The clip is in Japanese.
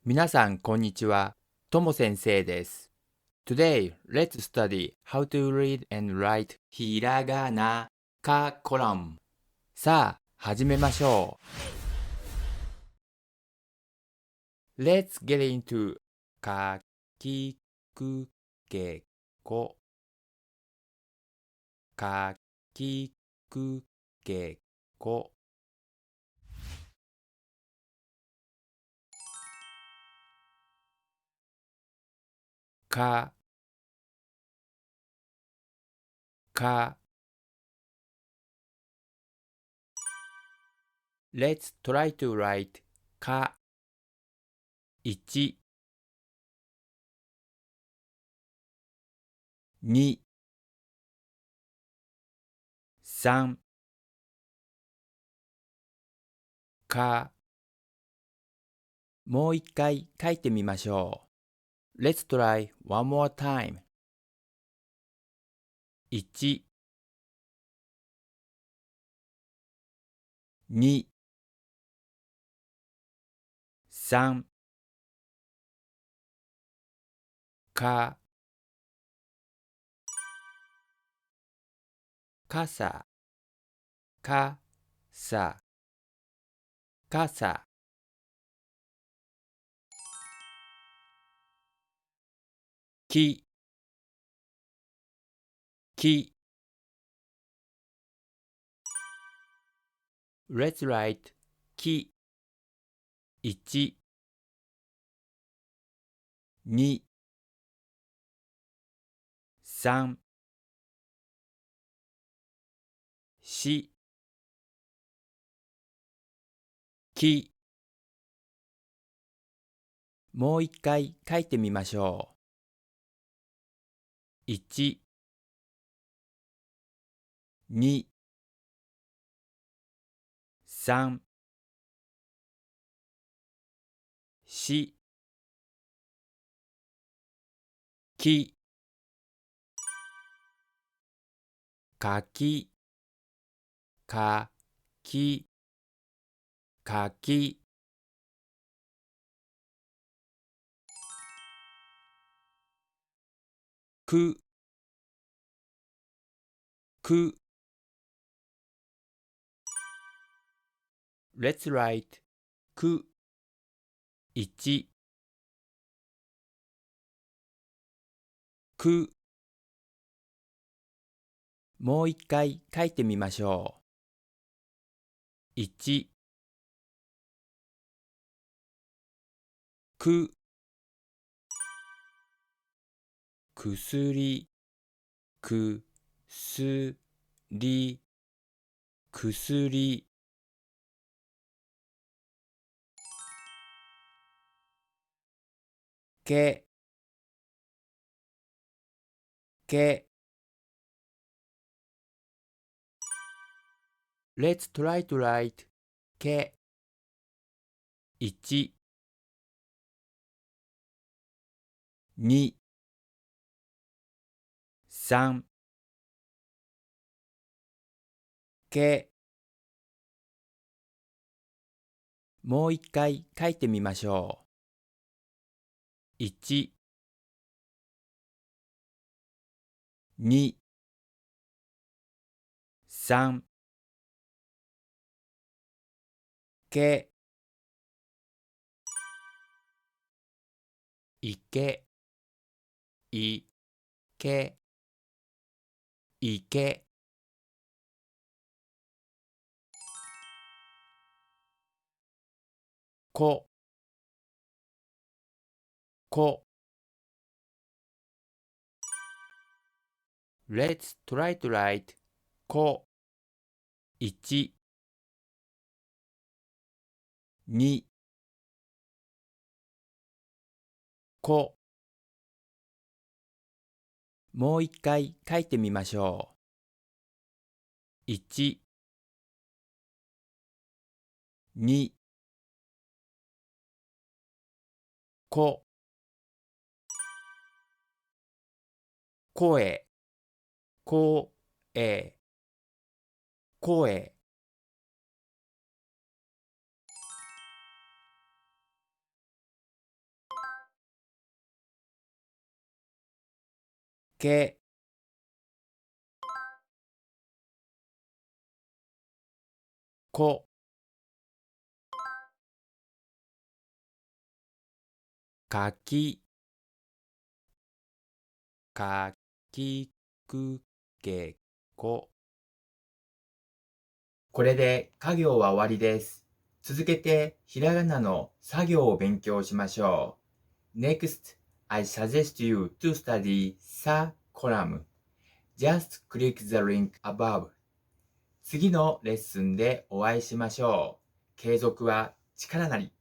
皆さん、こんにちは。とも先生です。Today, let's study how to read and write Hiragana column. さあ、始めましょう。Let's get into かきくけこ。かきくけこ。か、か。Let's try to write か1、2、3、か。もう一回書いてみましょう。Let's try one more time. 1、2、3、か、かさ、か、さ、かさ、き、き。Let's write き、1、2、3、4、き。もう一回書いてみましょう。1、2、3、4、き、かき、かき、かき。く、く。Let's write く、1、く。もう一回書いてみましょう。1、く、くすり、くすり、くすり。け、け。Let's try to write け。1、2、3、け。もう一回書いてみましょう。1、2、3、け、いけ、いけ、いけ。こ、こ。Let's try to write こ。1、2、こ。もう一回書いてみましょう。1、2、こ、声、こえ、声。け、こ、かき、かきくけこ。これで家業は終わりです。続けてひらがなの作業を勉強しましょう。Next, I suggest you to study the column. Just click the link above. 次のレッスンでお会いしましょう。継続は力なり。